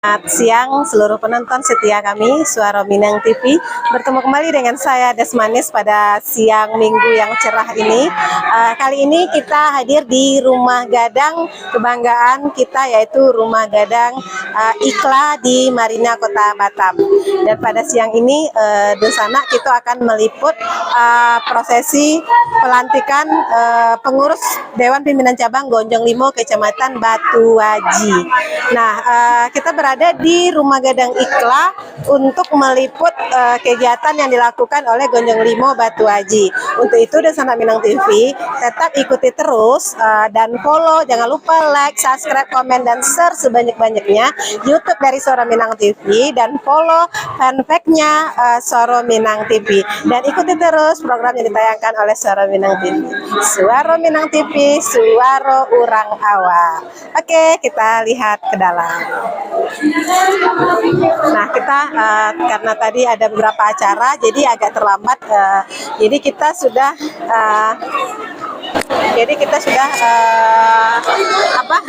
Selamat siang seluruh penonton setia kami Suara Minang TV. Bertemu kembali dengan saya Desmanis pada siang minggu yang cerah ini. Kali ini kita hadir di Rumah Gadang kebanggaan kita, yaitu Rumah Gadang Ikhla di Marina Kota Batam. Dan pada siang ini di sana kita akan meliput prosesi pelantikan pengurus Dewan Pimpinan Cabang Gonjong Limo Kecamatan Batuaji. Nah, kita berada di Rumah Gadang Ikhla untuk meliput kegiatan yang dilakukan oleh Gonjong Limo Batuaji. Untuk itu Desana Minang TV tetap ikuti terus dan follow, jangan lupa like, subscribe, komen, dan share sebanyak-banyaknya YouTube dari Suara Minang TV, dan follow fanpage-nya Suara Minang TV, dan ikuti terus program yang ditayangkan oleh Suara Minang TV. Suara Minang TV, suara urang awak. Oke, kita lihat ke dalam. Nah, kita karena tadi ada beberapa acara, jadi agak terlambat. Jadi kita sudah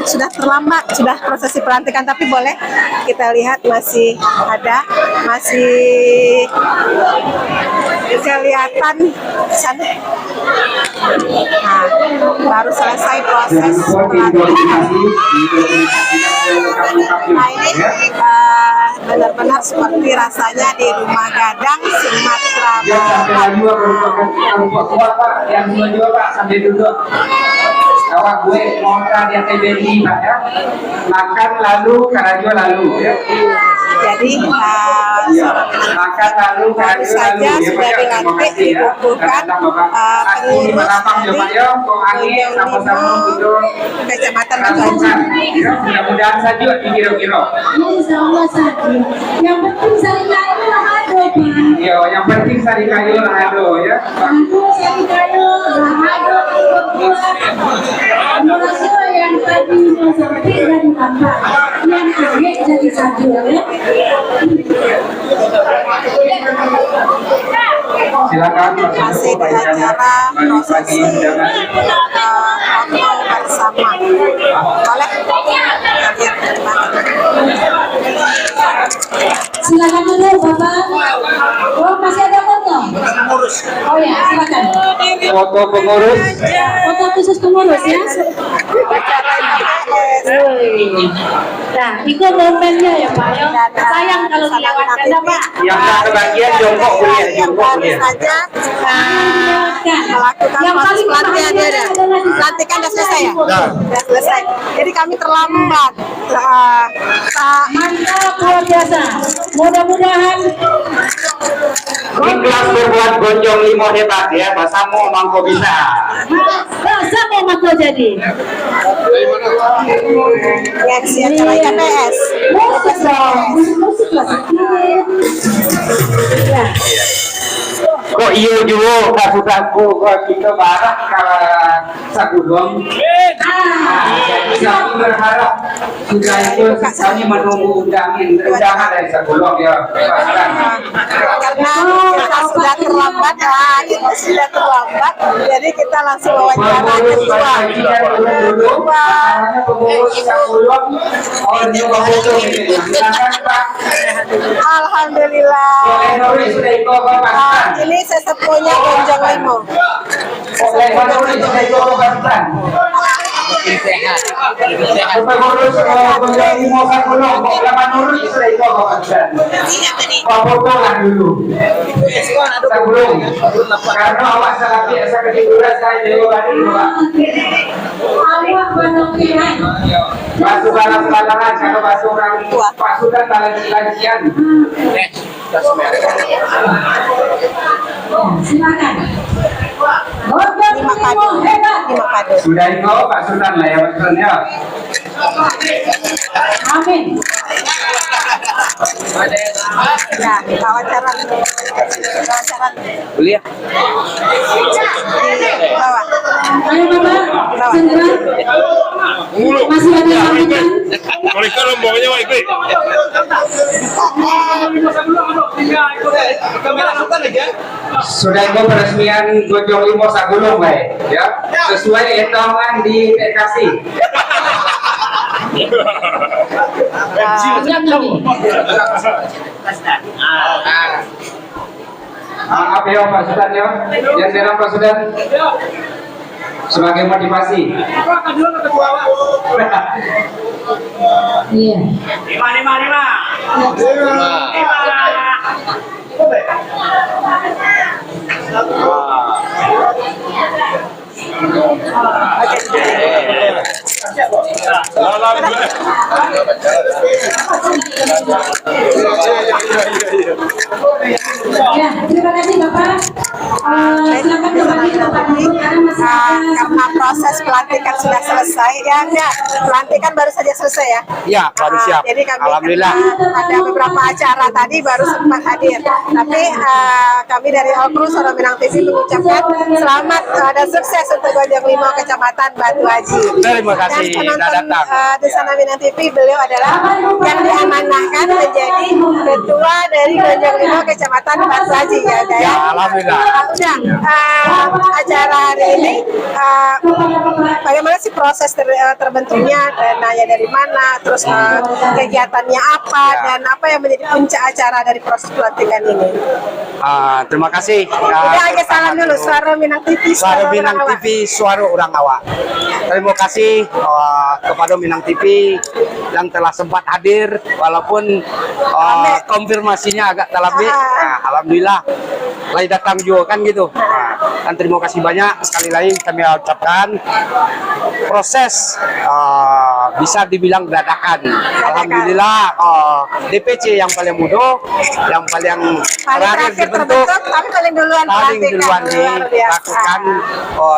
sudah terlambat, sudah prosesi pelantikan, tapi boleh kita lihat masih kelihatan sana. Nah, baru selesai proses pelantikan. Nah, ini benar-benar seperti rasanya di Rumah Gadang Sumatera Barat. Yang dua Pak, sambil duduk. Awak gue kontra di TBI Pak ya. Makan lalu, karajo lalu ya. Jadi makan lalu, baru saja sudah dilantik dikumpulkan pengurus dari Gonjong Limo Kecamatan Batuaji. Mudah-mudahan saja dikira-kira. Insya Allah saja. Yang penting sari kayu lah ado, Pak. Iya, yang penting sari kayu lah ado ya. Sari kayu lah ado. Merasa yang tadi seperti dan tambah, yang akhir jadi satu ya. Silakan Masih di acara prosesi foto bersama. Boleh? Silakan dulu Bapak. Oh, masih ada foto? Oh ya, silakan. foto pengurus. Foto khusus pengurus ya. Nah, itu momennya ya Pak ya. Sayang kalau dilewatkan Pak. Yang tak kebagian jongkok kuliah, jongkok kuliah. Saja melakukan proses pelantikan. Pelantikan sudah selesai ya? Sudah selesai. Jadi kami terlambat. Mantap, luar biasa. Mudah-mudahan Ikhlas berbuat Gonjong Limo hebat ya, basamu mangko bisa. rasa mau mako jadi. Reaksi acara IPS. Musik dong, musik lah sedikit. Ya. Kok iya juga kasudaku kok kita barang kalau sakudong. Jadi kami berharap sudah itu kami menunggu undangan dari Sagulong ya. Karena kita sudah terlambat, jadi kita langsung wawancara ketua. Alhamdulillah. Ini sesepuhnya Gonjong Limo. Karena awak sangat biasa ketiduran saya jawaban ini Pak. Awak penampilan. Pasukan lapangan kalau pasukan lancian. Silakan. Gonjong Limo hebat. Sudah itu Pak Sultan lah ya Pak Sultan ya. Amin. Ya, wawancara. Kuliah. Bawah. Ayo Bapak, segera. Masih ada sambutan. Mereka rombongannya Pak Ikri. Sudah itu peresmian Gonjong Limo Sagulong baik ya. Sesuai hitungan di PKC. Maaf ya Pak Sudan ya, yang dalam Pak Sudan sebagai motivasi. Iya. Ya, terima kasih Bapak. Silakan kembali ke tempat duduk karena masih ada Karena proses pelantikan sudah selesai, ya enggak, pelantikan baru saja selesai ya. Ya, baru siap. Jadi kami Alhamdulillah. ada beberapa acara tadi baru sempat hadir. Tapi kami dari All Crew Suara Minang TV mengucapkan selamat dan sukses untuk Gonjong Limo Kecamatan Batu Haji. Terima kasih Dan sudah penonton datang. di Sana Minang TV, beliau adalah yang diamanahkan menjadi ketua dari Gonjong Limo Kecamatan Batu Haji ya, udah ya. Ya, alhamdulillah. Acara hari ini bagaimana sih proses terbentuknya, dananya dari mana, terus kegiatannya apa, Ya. dan apa yang menjadi puncak acara dari proses pelantikan ini? Terima kasih. Udah agak salam dulu, Suara Minang TV. Suara Minang Orang Awak. TV, suara orang awak. Terima kasih kepada Minang TV yang telah sempat hadir, walaupun konfirmasinya agak terlambat. Nah, alhamdulillah, lagi datang juga kan gitu. Dan terima kasih banyak sekali lagi kami ucapkan. Proses bisa dibilang dadakan. Alhamdulillah, DPC yang paling mudah, yang paling terakhir dibentuk, tapi paling duluan paling pelantikan. duluan Luar biasa. dilakukan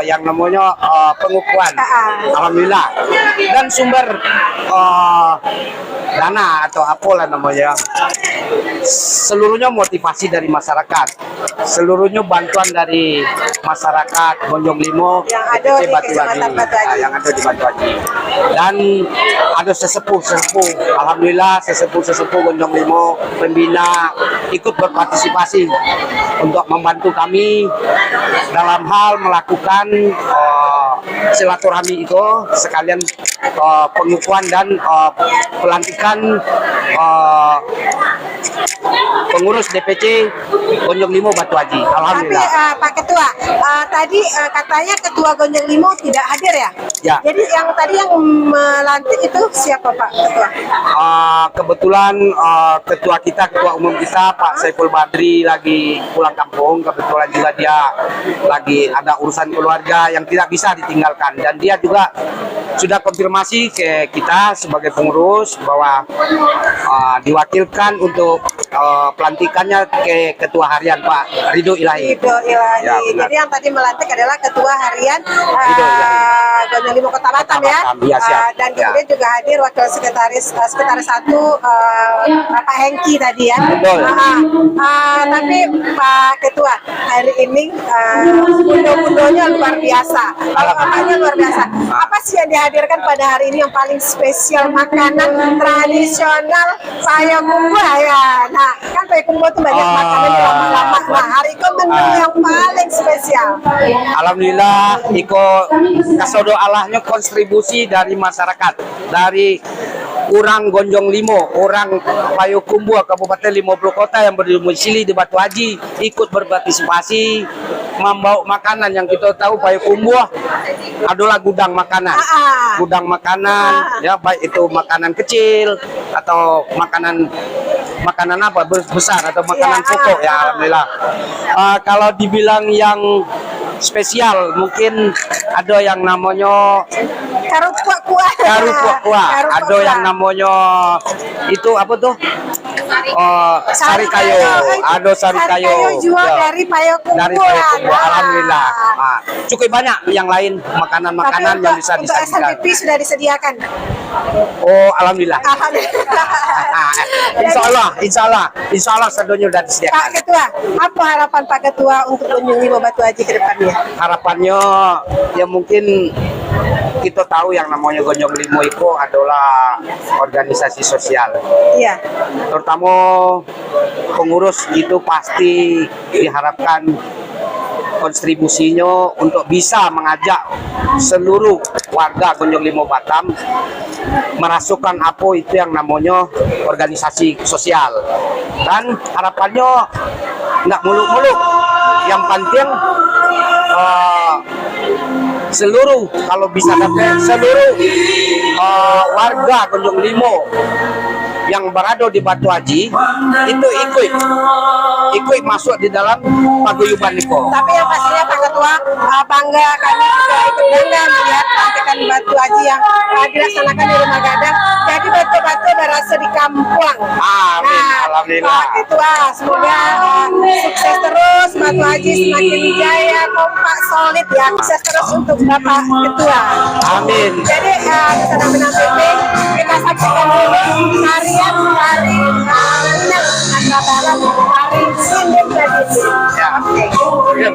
yang namanya pengukuhan. Alhamdulillah. Dan sumber dana atau apalah namanya, seluruhnya motivasi dari masyarakat, seluruhnya bantuan dari masyarakat Gonjong Limo Yang ada DPC di Kecamatan Batu Haji. yang ada di Batu Haji. Dan ada sesepuh, alhamdulillah sesepuh Gonjong Limo pembina ikut berpartisipasi untuk membantu kami dalam hal melakukan silaturahmi itu, sekalian pengukuhan dan pelantikan pengurus DPC Gonjong Limo Batu Haji. Tapi Alhamdulillah. Pak Ketua, tadi katanya Ketua Gonjong Limo tidak hadir ya? Ya. Jadi yang tadi yang melantik itu siapa Pak Ketua? Kebetulan ketua kita, ketua umum kita Pak Saiful Badri lagi pulang kampung. Kebetulan juga dia lagi ada urusan keluarga yang tidak bisa ditinggalkan, dan dia juga sudah konfirmasi ke kita sebagai pengurus bahwa diwakilkan untuk pelantikannya ke ketua harian Pak Ridho Ilahi. Ridho Ilahi. Ya, benar. Jadi yang tadi melantik adalah Ketua Harian Ridho Ilahi. Gonjong Limo Kota Batam ya. Batam, iya, siap. Dan Ya. kemudian juga hadir Wakil Sekretaris 1 Pak Hengki tadi ya. Betul. Tapi Pak Ketua, hari ini bundo-bundonya luar biasa. Bapaknya luar biasa. Apa sih yang dihadirkan pada hari ini yang paling spesial, makanan tradisional Payakumbuh ya? Nah, kan Payakumbuh itu banyak makanan yang lama-lama. Nah, hari ini menu yang paling spesial. Alhamdulillah, iko kasodo Allahnya kontribusi dari masyarakat, dari orang Gonjong Limo, orang Payakumbuh, Kabupaten 50 kota yang berdomisili di Batu Haji, ikut berpartisipasi membawa makanan. Yang kita tahu Payakumbuh adalah gudang makanan. Gudang makanan, ya baik itu makanan kecil atau makanan apa besar atau makanan pokok ya. Alhamdulillah. Kalau dibilang yang spesial mungkin ada yang namanya Karu kuah-kuah. ada yang namanya itu apa tuh, sari kayo, ada sari kayo jual ya, dari Payakumbuh. dari Payakumbuh. Alhamdulillah. Cukup banyak yang lain makanan-makanan yang bisa untuk disajikan. SNPP sudah disediakan. Oh, alhamdulillah. Alhamdulillah. Insya Allah sedunia sudah Pak disediakan. Ketua, apa harapan Pak Ketua untuk Gonjong Limo Batu Haji ke depannya? Harapannya ya mungkin kita tahu yang namanya Gonjong Limo itu adalah organisasi sosial. Iya. Terutama pengurus itu pasti diharapkan kontribusinya untuk bisa mengajak seluruh warga Gonjong Limo Batam merasukan apa itu yang namanya organisasi sosial. Dan harapannya nggak muluk-muluk, yang penting seluruh, kalau bisa dapat seluruh warga Gonjong Limo yang berada di Batu Haji itu ikut masuk di dalam paguyuban Niko. Tapi yang pastinya Pak Ketua, bangga, kami juga ikut bangga melihat pelantikan Batu Haji yang dilaksanakan di Rumah Gadang. Jadi betul-betul berasa di kampung. Amin, alhamdulillah. Pak Ketua, semoga sukses terus, Batu Haji semakin jaya, kompak, solid ya. Sukses terus untuk Bapak Ketua. Amin. Jadi bersama Minang TV kita saksikan dulu tarian dari Minang Barat, hari Sindir Tradisi. Ya. Oke.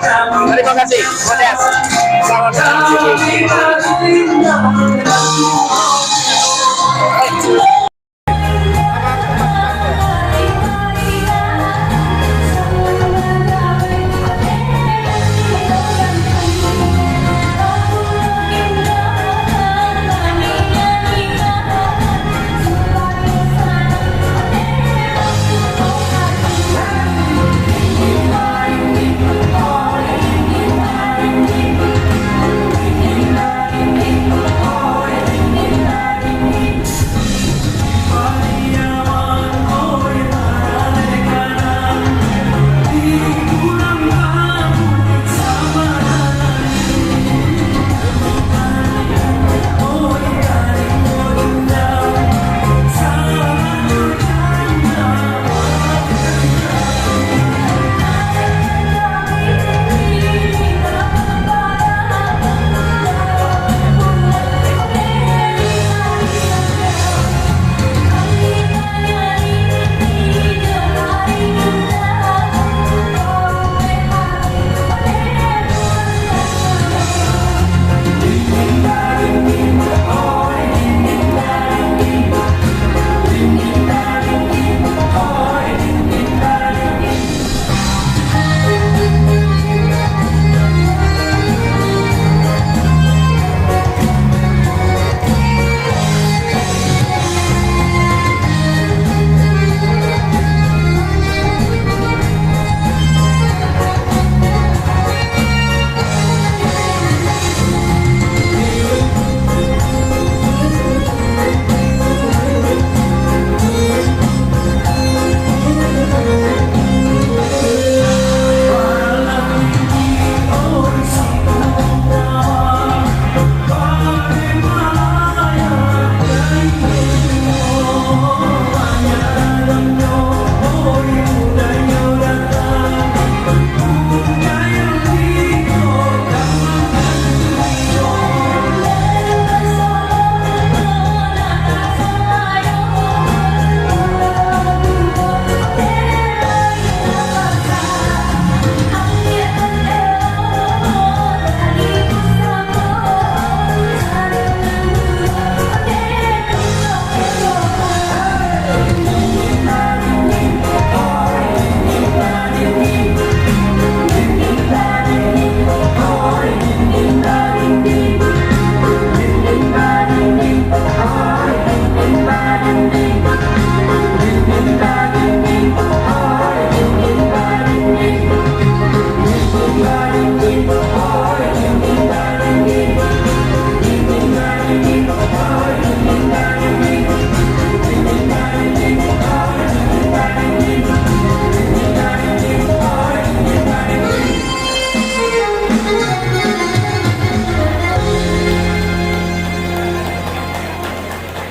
Terima kasih. Modest. Selamat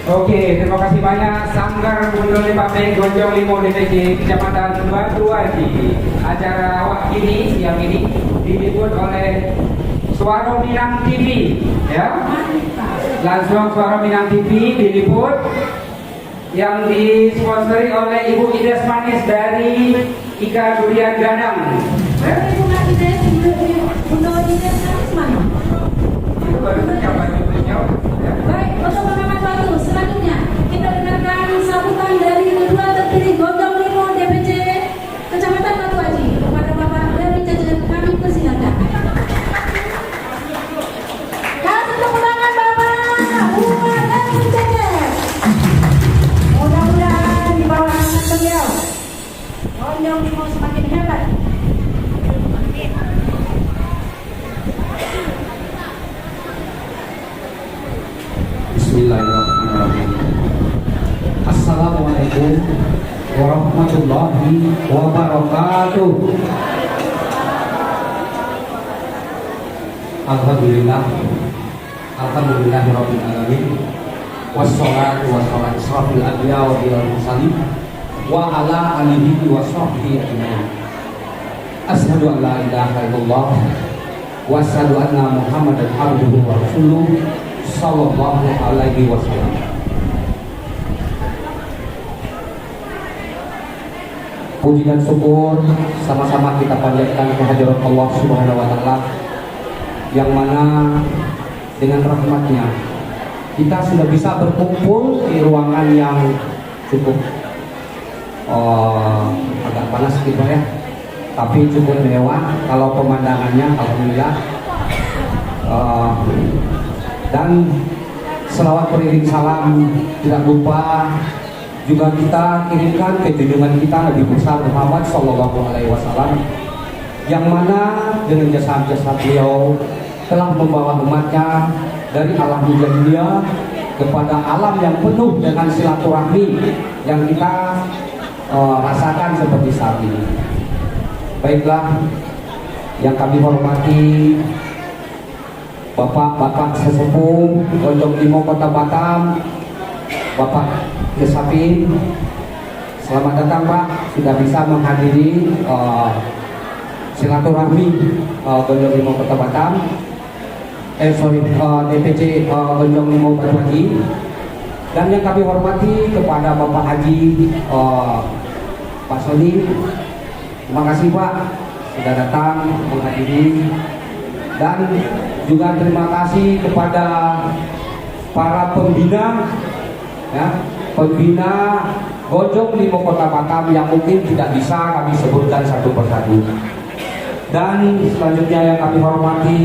Oke, terima kasih banyak Sanggar Bundole Pabrik Gonjong Limo DPC Kecamatan Batu Haji. Acara awak ini siang ini diliput oleh Suara Minang TV, ya. Langsung Suara Minang TV diliput yang disponsori oleh Ibu Ida Manis dari Ika Durian Gadang. Ya. Itu baru siapa ya. Baik, untuk pengamat waktu selanjutnya kita dengarkan sambutan dari Ketua Terpilih Gonjong Limo DPC Kecamatan Batu Haji kepada Bapak dari jajaran kami persilakan. Gonjong Limo semakin hebat. Bismillahirrahmanirrahim. Assalamualaikum warahmatullahi wabarakatuh. Alhamdulillah, alhamdulillahirabbil alamin. Wassalatu wassalamu asrafil anbiya wa ilal mursalin wa ala alihi wa sahbihi ajmain. Asyhadu an la ilaha illallah wa asyhadu anna Muhammadan abduhu wa rasuluh sallallahu alaihi wasallam. Puji dan syukur sama-sama kita panjatkan kehadirat Allah Subhanahu wa taala, yang mana dengan rahmatnya kita sudah bisa berkumpul di ruangan yang cukup agak panas gitu ya, tapi cukup mewah kalau pemandangannya, alhamdulillah. Dan selawat beriring salam tidak lupa juga kita kirimkan ke junjungan kita Nabi besar Muhammad Sallallahu Alaihi Wasallam, yang mana dengan jasa-jasa beliau telah membawa umatnya dari alam dunia kepada alam yang penuh dengan silaturahmi yang kita rasakan seperti saat ini. Baiklah, yang kami hormati Bapak-bapak sesepuh Gonjong Limo Kota Batam, Bapak Gesapin, selamat datang Pak, sudah bisa menghadiri silaturahmi Gonjong Limo Kota Batam. DPC Gonjong Limo Batu. Dan yang kami hormati kepada Bapak Haji Pak Soni, terima kasih Pak sudah datang menghadiri. Dan juga terima kasih kepada para pembina, ya, pembina Gonjong Limo Kota Batam yang mungkin tidak bisa kami sebutkan satu persatu. Dan selanjutnya yang kami hormati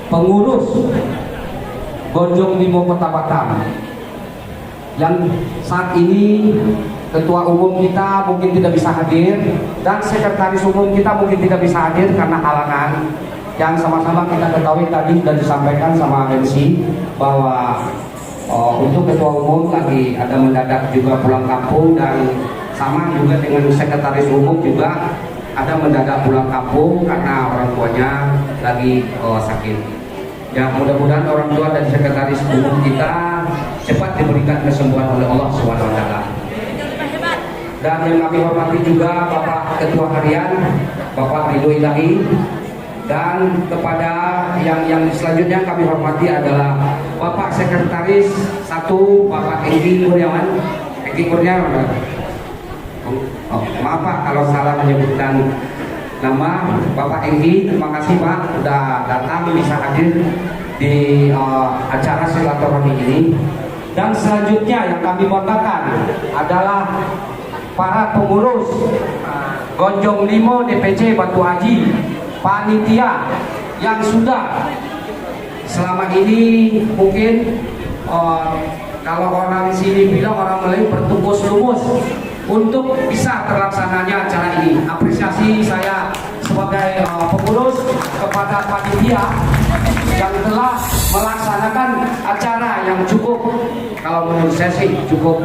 pengurus Gonjong Limo Kota Batam, yang saat ini ketua umum kita mungkin tidak bisa hadir dan sekretaris umum kita mungkin tidak bisa hadir karena halangan. Yang sama-sama kita ketahui tadi sudah disampaikan sama MC bahwa untuk ketua umum lagi ada mendadak juga pulang kampung, dan sama juga dengan sekretaris umum juga ada mendadak pulang kampung karena orang tuanya lagi sakit. Ya, mudah-mudahan orang tua dan sekretaris umum kita cepat diberikan kesembuhan oleh Allah SWT. Dan yang kami hormati juga Bapak Ketua Harian Bapak Ridho Ilahi. Dan kepada yang selanjutnya kami hormati adalah Bapak Sekretaris 1 Bapak Enggi Kurniawan. Enggi Kurniawan. Maaf Pak kalau salah menyebutkan nama Bapak Enggi. Terima kasih Pak sudah datang bisa hadir di acara silaturahmi ini. Dan selanjutnya yang kami banggakan adalah para pengurus Gonjong Limo DPC Batu Haji, panitia yang sudah selama ini mungkin kalau orang sini bilang orang Melayu bertukus lumus untuk bisa terlaksananya acara ini. Apresiasi saya sebagai pengurus kepada panitia yang telah melaksanakan acara yang cukup, kalau menurut saya sih cukup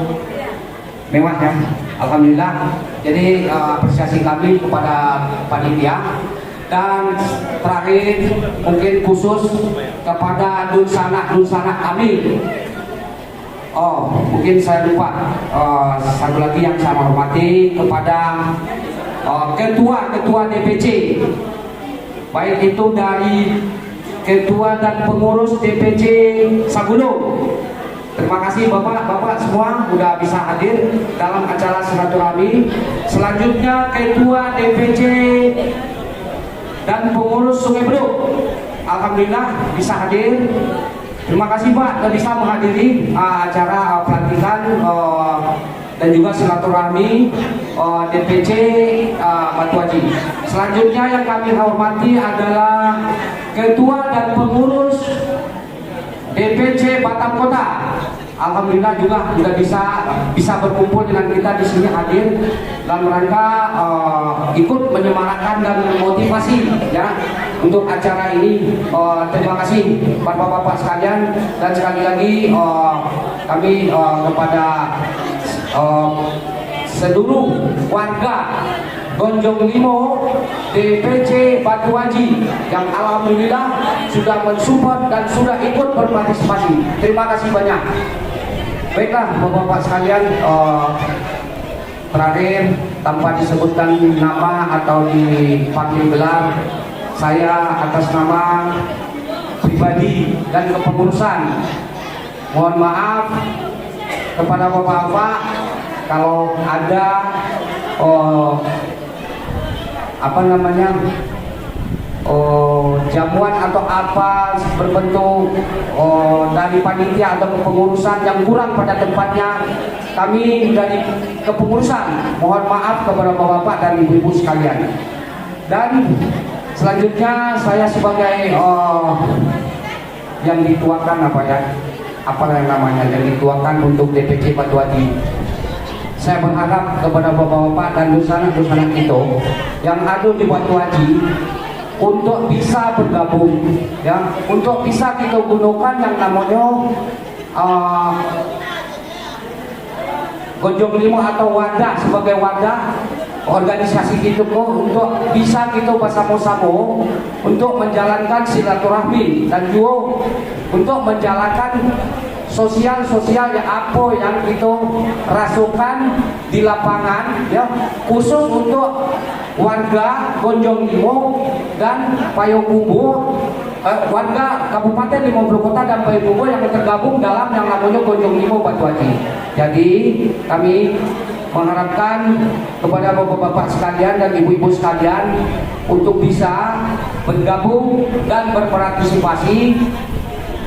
mewah ya, alhamdulillah. Jadi apresiasi kami kepada panitia. Dan terakhir mungkin khusus kepada dunsanak kami. Mungkin saya lupa satu lagi yang saya hormati kepada ketua DPC, baik itu dari ketua dan pengurus DPC Sagunung. Terima kasih bapak-bapak semua sudah bisa hadir dalam acara silaturahmi. Selanjutnya ketua DPC dan pengurus Sungai Beduk, alhamdulillah bisa hadir. Terima kasih Pak sudah bisa menghadiri acara pelantikan dan juga silaturahmi DPC Batu Haji. Selanjutnya yang kami hormati adalah ketua dan pengurus DPC Batam Kota. alhamdulillah juga bisa berkumpul dengan kita di sini hadir dalam rangka ikut menyemarakkan dan memotivasi ya untuk acara ini. Terima kasih bapak-bapak sekalian, dan sekali lagi kami kepada seluruh warga Gonjong Limo DPC Batu Haji yang alhamdulillah sudah mensupport dan sudah ikut berpartisipasi. Terima kasih banyak. Baiklah bapak-bapak sekalian, terakhir tanpa disebutkan nama atau dipanggil gelar, saya atas nama pribadi dan kepengurusan mohon maaf kepada bapak-bapak kalau ada jamuan atau apa berbentuk dari panitia atau kepengurusan yang kurang pada tempatnya. Kami dari kepengurusan mohon maaf kepada bapak-bapak dan ibu-ibu sekalian. Dan selanjutnya saya sebagai yang dituakan yang dituakan untuk DPC Batu Haji. Saya berharap kepada bapak-bapak dan dosen-dosen itu yang ada di Batu Haji untuk bisa bergabung, ya, untuk bisa kita gunakan yang namanya Gonjong Limo atau wadah sebagai wadah organisasi kita untuk bisa kita bersama-sama untuk menjalankan silaturahmi dan juga untuk menjalankan sosial yang apa yang kita rasukan di lapangan ya, khusus untuk warga Gonjong Limo dan Payakumbuh, warga Kabupaten Limau Kota dan Payakumbuh yang tergabung dalam yang namanya Gonjong Limo Batu Haji. Jadi kami mengharapkan kepada bapak-bapak sekalian dan ibu-ibu sekalian untuk bisa bergabung dan berpartisipasi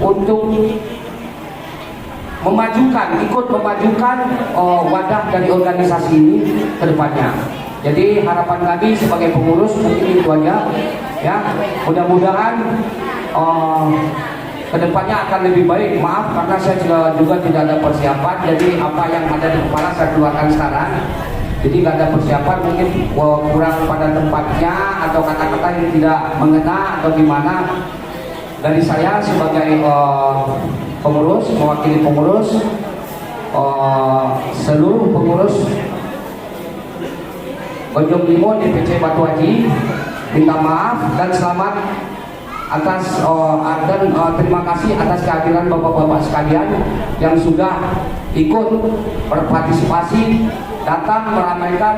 untuk ikut memajukan wadah dari organisasi ini ke depannya. Jadi harapan kami sebagai pengurus mungkin itu aja ya. Mudah-mudahan kedepannya akan lebih baik. Maaf karena saya juga tidak ada persiapan, jadi apa yang ada di kepala saya keluarkan sekarang. Jadi nggak ada persiapan, mungkin kurang pada tempatnya atau kata-kata yang tidak mengena atau gimana. Dari saya sebagai pengurus, mewakili pengurus, seluruh pengurus Gonjong Limo DPC Batu Haji, minta maaf dan selamat atas dan terima kasih atas kehadiran bapak-bapak sekalian yang sudah ikut berpartisipasi datang meramaikan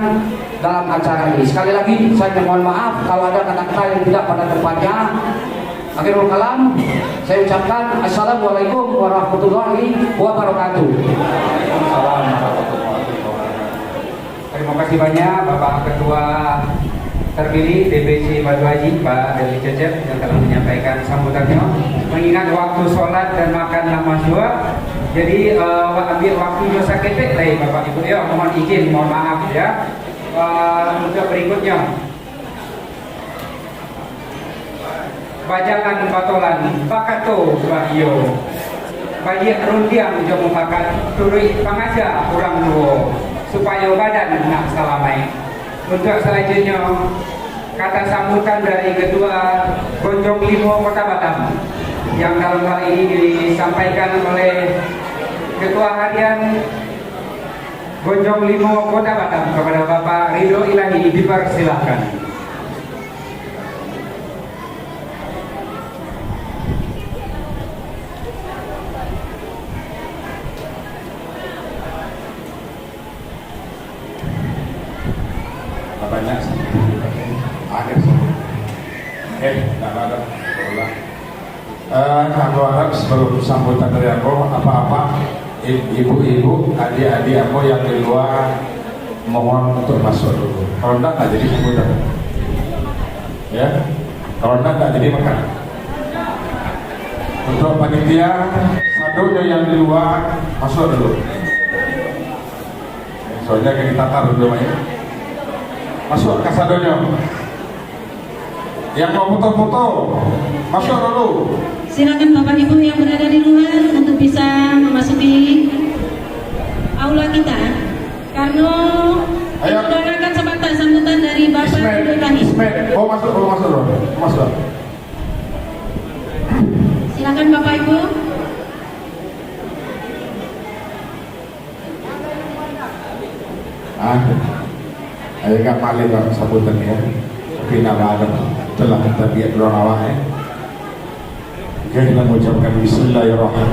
dalam acara ini. Sekali lagi saya mohon maaf kalau ada kata-kata yang tidak pada tempatnya. Akhirul kalam, saya ucapkan assalamualaikum warahmatullahi wabarakatuh. Terima kasih banyak Bapak Ketua terpilih DPC Batu Haji Pak Deli Cecep yang telah menyampaikan sambutannya. Mengingat waktu sholat dan makan lama jua, jadi ambil waktunya sakit lagi Bapak Ibu ya, mohon izin, mohon maaf ya. Untuk berikutnya bajangan batolan pakato bahio bayi rundiang jomu pakat turui pangaja kurang nuwo supaya badan nak salamai. Untuk selanjutnya kata sambutan dari Ketua Gonjong Limo Kota Batam yang dalam hal ini disampaikan oleh Ketua Harian Gonjong Limo Kota Batam kepada Bapak Ridho Ilahi, dipersilahkan. Banyak akhir nggak ada berulang. Aku harap sebelum sambutan dari aku apa-apa ibu-ibu, adik-adik aku yang di luar mohon untuk masuk dulu. Kalau enggak nggak jadi sambutan, ya. Kalau enggak nggak jadi makan. Untuk panitia sadonya yang di luar masuk dulu. Soalnya kita taruh dulu ya. Masuk ke sadonya. Yang mau foto-foto, masuk dulu. Silakan Bapak Ibu yang berada di luar untuk bisa memasuki aula kita. Karena Ayo. mendengarkan sebatas sambutan dari Bapak Ibu kami. Ismet, masuk dulu. Masuk. Silakan Bapak Ibu. Ayo kan malih Pak sambutan ya. Tapi nama ada telah tabiat doa awak ya. Kita mengucapkan bismillahirrahmanirrahim.